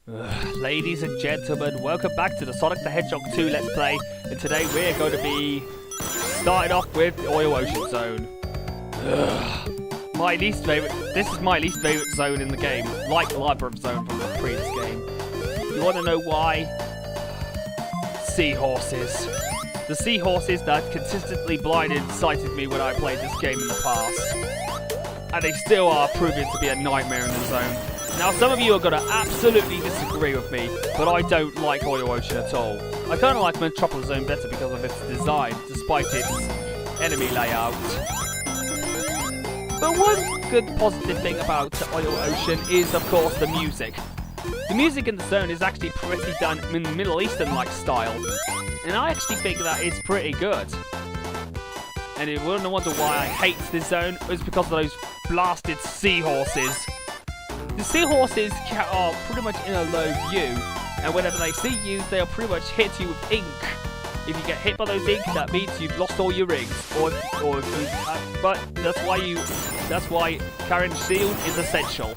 Ladies and gentlemen, welcome back to the Sonic the Hedgehog 2 Let's Play, and today we're going to be starting off with the Ocean Zone. My least favourite, this is my least favourite zone in the game, like the Labyrinth Zone from the previous game. You want to know why? Seahorses. The seahorses that consistently blindsighted me when I played this game in the past. And they still are proving to be a nightmare in the zone. Now, some of you are going to absolutely disagree with me, but I don't like Ocean at all. I kind of like Metropolis Zone better because of its design, despite its enemy layout. But one good positive thing about Ocean is, of course, the music. The music in the zone is actually pretty done in Middle Eastern-like style, and I actually think that it's pretty good. And you wouldn't wonder why I hate this zone, it's because of those blasted seahorses. The seahorses are pretty much in a low view, and whenever they see you, they'll pretty much hit you with ink. If you get hit by those ink, that means you've lost all your rings. But that's why carrying shield is essential.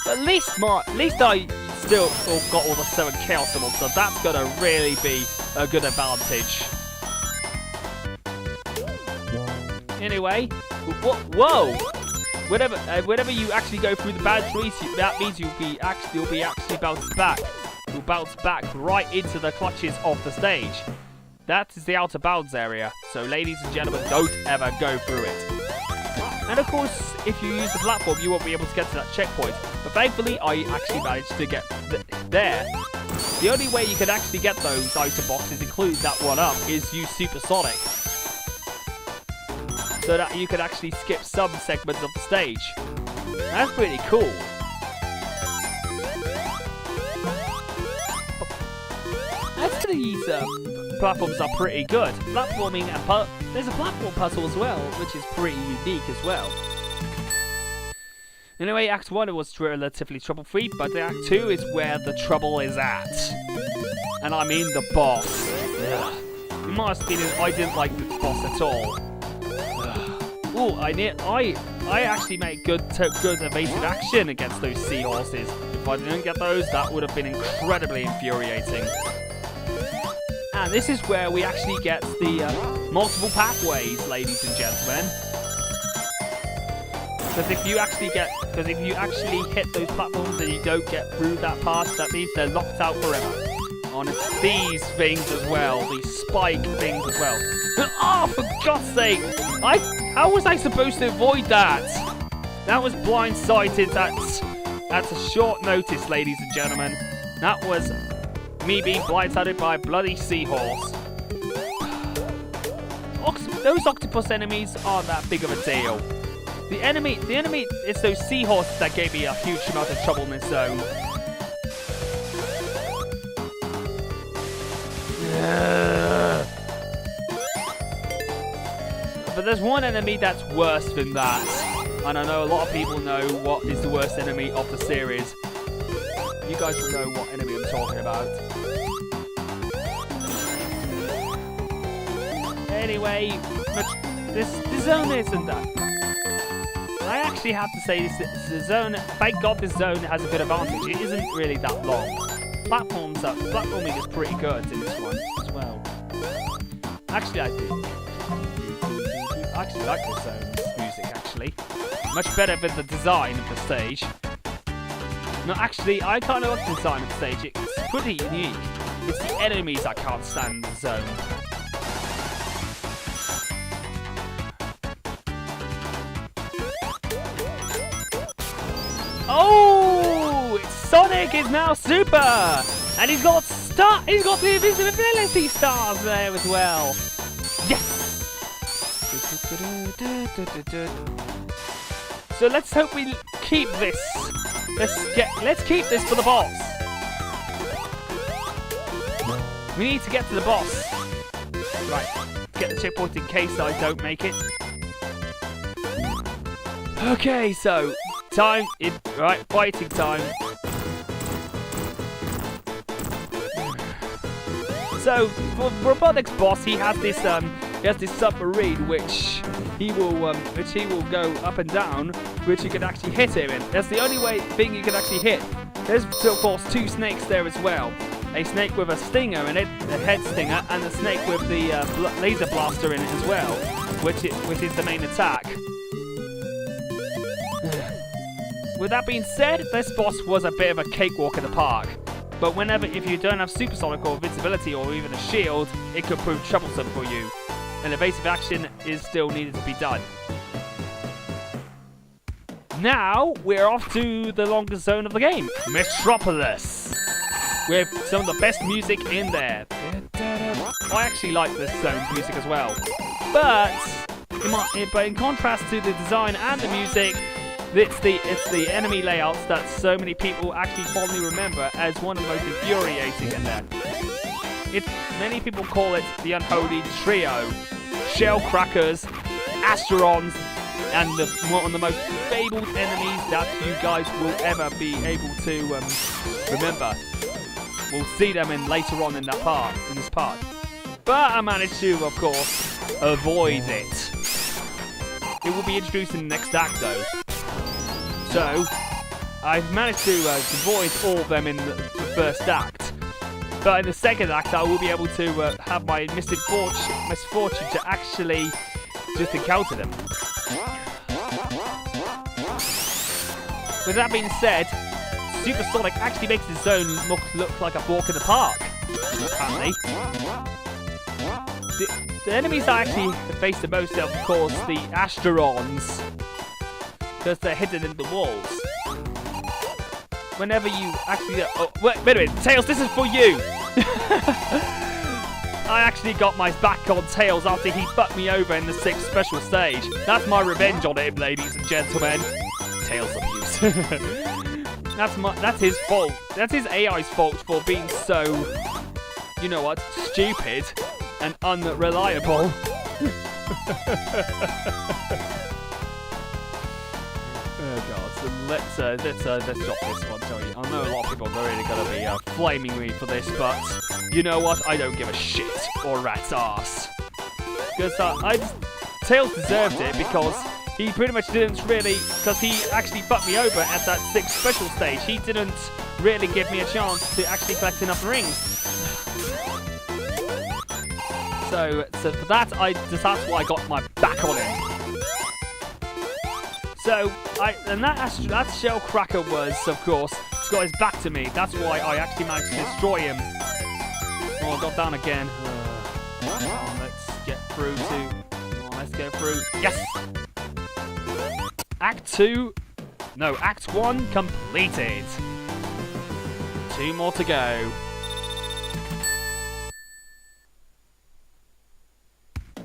At least I still got all the 7 chaos symbols, so that's gonna really be a good advantage. Anyway, whoa! Whenever you actually go through the bad trees, that means you'll be actually bounced back. You'll bounce back right into the clutches of the stage. That is the outer bounds area. So, ladies and gentlemen, don't ever go through it. And of course, if you use the platform, you won't be able to get to that checkpoint. But thankfully, I actually managed to get there. The only way you can actually get those item boxes, including that one up, is use Supersonic. So that you can actually skip some segments of the stage. That's pretty cool. Actually, these platforms are pretty good. Platforming and there's a platform puzzle as well, which is pretty unique as well. Anyway, Act 1 was relatively trouble-free, but Act 2 is where the trouble is at. And I mean the boss. Ugh. In my opinion, I didn't like this boss at all. Ooh, I actually made good evasive action against those seahorses. If I didn't get those, that would have been incredibly infuriating. And this is where we actually get the multiple pathways, ladies and gentlemen. Because if you actually hit those platforms and you don't get through that path, that means they're locked out forever. And it's these things as well, these spike things as well. Oh, for God's sake! How was I supposed to avoid that? That was blindsighted. That's a short notice, ladies and gentlemen. That was me being blindsided by a bloody seahorse. Those octopus enemies aren't that big of a deal. The enemy, it's those seahorses that gave me a huge amount of trouble in this zone. But there's one enemy that's worse than that. And I know a lot of people know what is the worst enemy of the series. You guys will know what enemy I'm talking about. Anyway, this zone isn't that. I actually have to say this zone, thank God this zone has a good advantage. It isn't really that long. Platforming is pretty good in this one as well. Actually, I do. I actually like this zone's music, actually. Much better than the design of the stage. No, actually, I kind of like the design of the stage. It's pretty unique. It's the enemies I can't stand in the zone. Oh! Sonic is now super! And he's got the invisibility stars there as well. Yes! So let's hope we keep this. Let's keep this for the boss. We need to get to the boss. Right, get the checkpoint in case I don't make it. Okay, so fighting time. So for Robotnik's boss, he has this submarine which he will go up and down which you can actually hit him in. That's the only thing you can actually hit. There's, of course, 2 snakes there as well. A snake with a stinger in it, a head stinger, and a snake with the laser blaster in it as well, which is the main attack. With that being said, this boss was a bit of a cakewalk in the park. But if you don't have supersonic or invincibility or even a shield, it could prove troublesome for you. And evasive action is still needed to be done. Now, we're off to the longest zone of the game, Metropolis, with some of the best music in there. I actually like this zone's music as well. But in contrast to the design and the music, it's the enemy layouts that so many people actually fondly remember as one of the most infuriating in there. Many people call it the unholy trio. Shellcrackers, Asterons, and one of the most fabled enemies that you guys will ever be able to remember. We'll see them later on in this part. But I managed to, of course, avoid it. It will be introduced in the next act, though. So, I've managed to avoid all of them in the first act. But in the second act, I will be able to have my misfortune to actually just encounter them. With that being said, Supersonic actually makes the zone look like a walk in the park, apparently. The enemies I actually face the most of course, the Asterons, because they're hidden in the walls. Whenever you actually... Oh, wait a minute, Tails, this is for you! I actually got my back on Tails after he fucked me over in the 6th special stage. That's my revenge on him, ladies and gentlemen. Tails abuse. That's his fault. That's his AI's fault for being so, you know what, stupid and unreliable. Oh god, so let's drop this one, shall you? I know a lot of people are really gonna be flaming me for this, but you know what? I don't give a shit or rat's ass. Because Tails deserved it because he pretty much didn't really, because he actually fucked me over at that 6th special stage. He didn't really give me a chance to actually collect enough rings. So for that, that's why I got my back on him. So, that Shellcracker was, of course, he's got his back to me. That's why I actually managed to destroy him. Oh, I got down again. Let's get through let's go through. Yes! Act 1 completed. 2 more to go.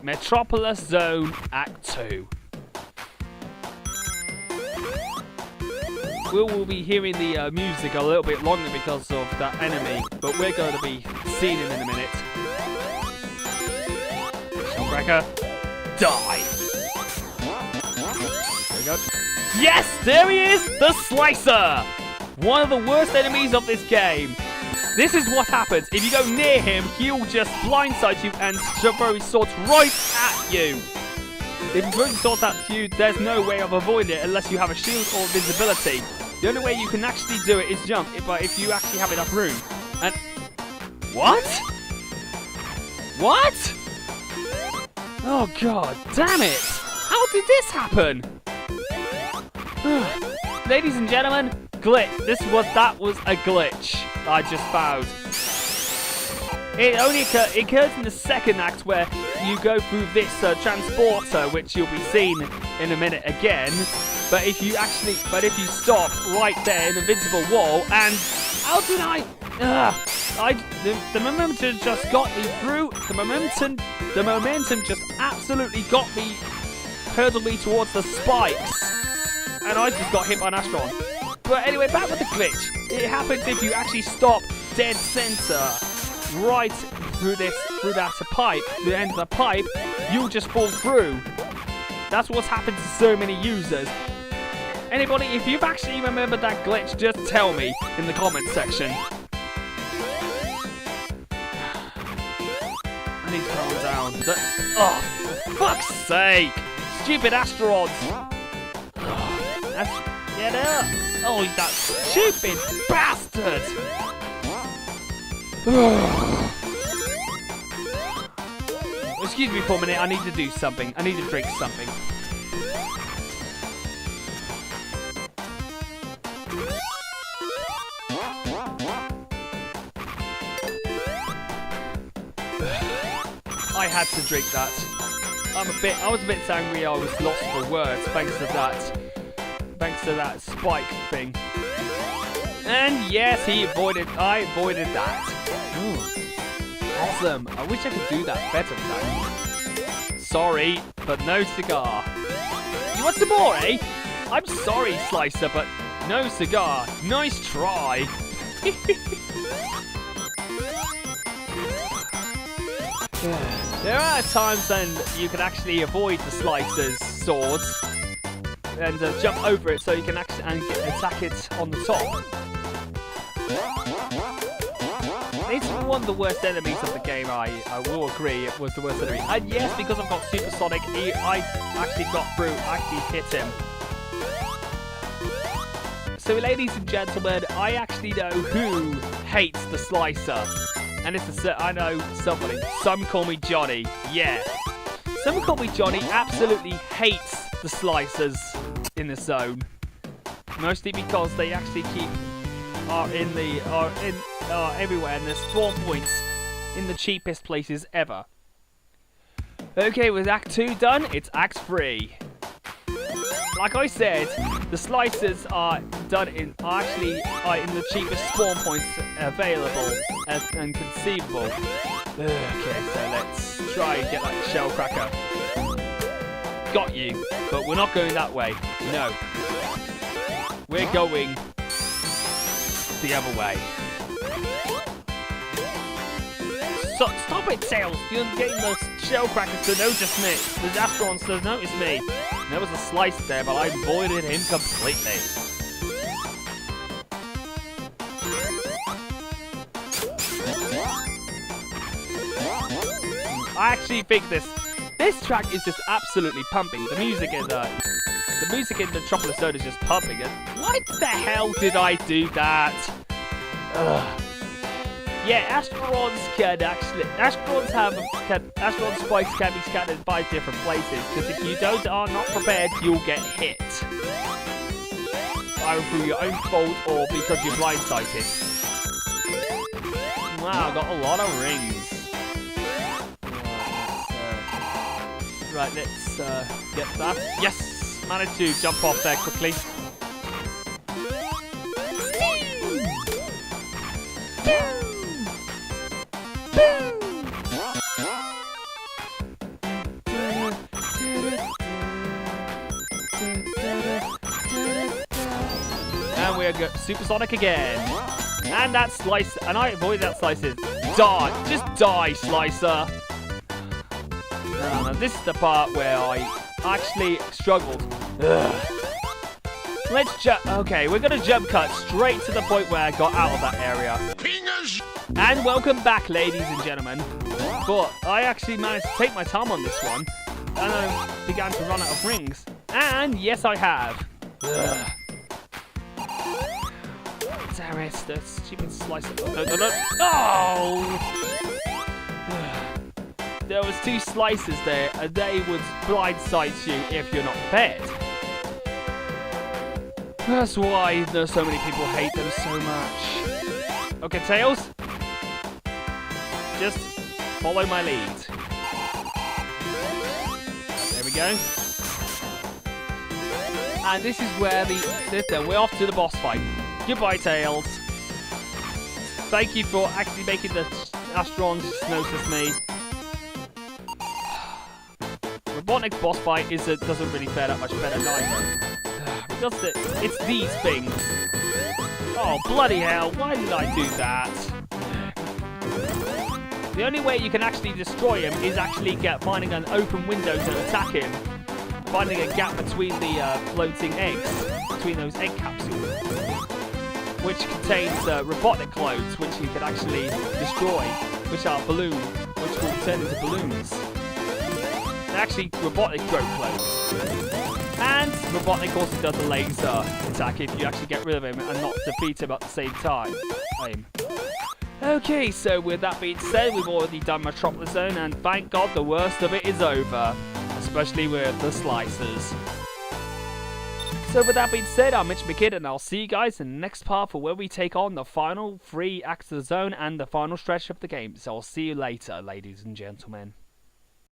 Metropolis Zone, Act 2. We will be hearing the music a little bit longer because of that enemy, but we're going to be seeing him in a minute. Shellcracker, die! There we go. Yes, there he is, the Slicer! One of the worst enemies of this game. This is what happens. If you go near him, he'll just blindside you and throw his swords right at you. If he throws his swords at you, there's no way of avoiding it unless you have a shield or visibility. The only way you can actually do it is jump, but if you actually have enough room. And... What? What? Oh god, damn it! How did this happen? Ladies and gentlemen, glitch. That was a glitch I just found. It only occurs in the second act where you go through this transporter, which you'll be seeing in a minute again. But if you stop right there in the invincible wall, and how did the momentum just got me through. The momentum just absolutely got me, hurtled me towards the spikes, and I just got hit by an Asteron. But anyway, back with the glitch. It happens if you actually stop dead center, right through that pipe, the end of the pipe, you'll just fall through. That's what's happened to so many users. Anybody, if you've actually remembered that glitch, just tell me in the comment section. I need to calm down. Oh, for fuck's sake! Stupid Asterons! Get up! Oh, that stupid bastard! Excuse me for a minute, I need to do something. I need to drink something. I had to drink that. I was a bit angry. I was lost for words thanks to that spike thing. And yes, I avoided that. Ooh, awesome. I wish I could do that better though. Sorry, but no cigar. You want some more, eh? I'm sorry, Slicer, but no cigar. Nice try. There are times when you can actually avoid the Slicer's swords and jump over it so you can actually attack it on the top. It's one of the worst enemies of the game, I will agree, it was the worst enemy. And yes, because I've got Supersonic, I actually got through, actually hit him. So ladies and gentlemen, I actually know who hates the Slicer. And I know somebody. Some call me Johnny. Yeah. Some call me Johnny absolutely hates the Slicers in the zone. Mostly because they actually are everywhere and their spawn points in the cheapest places ever. Okay, with Act 2 done, it's Act 3. Like I said, the Slicers are in the cheapest spawn points available and conceivable. Okay, so let's try and get that Shellcracker. Got you, but we're not going that way. No. We're going the other way. So, stop it, Tails! You're getting those Shellcrackers to notice me. The Asterons to notice me. There was a slice there, but I avoided him completely. I actually think this track is just absolutely pumping. The music in Metropolis Zone is just pumping it. Why the hell did I do that? Ugh. Yeah, Asterons spikes can be scattered in 5 different places, because if you are not prepared, you'll get hit. Either through your own fault or because you're blindsighted. Wow, I got a lot of rings. Right, let's get that. Yes! Managed to jump off there quickly. And we're Supersonic again. And that slice, and I avoid that slices. Die! Just die, Slicer! Now this is the part where I actually struggled. Ugh. Let's jump. Okay, we're gonna jump cut straight to the point where I got out of that area. And welcome back, ladies and gentlemen. But I actually managed to take my time on this one, and I began to run out of rings. And yes, I have. Ugh. Damn it, the stupid slicer. Oh! There was 2 slices there, and they would blindside you if you're not prepared. That's why there's so many people hate them so much. Okay, Tails. Just follow my lead. There we go. And this is where we're off to the boss fight. Goodbye, Tails. Thank you for actually making the Asterons notice me. Robotnik boss fight doesn't really fare that much better neither. Because it's these things. Oh, bloody hell, why did I do that? The only way you can actually destroy him is actually finding an open window to attack him. Finding a gap between the floating eggs, between those egg capsules. Which contains Robotnik clothes, which you can actually destroy, which will turn into balloons. They're actually Robotnik grow clothes. And Robotnik also does a laser attack if you actually get rid of him and not defeat him at the same time. Okay, so with that being said, we've already done Metropolis Zone, and thank God the worst of it is over, especially with the slicers. So with that being said, I'm McKidd, and I'll see you guys in the next part for where we take on the final 3 acts of the zone and the final stretch of the game. So I'll see you later, ladies and gentlemen.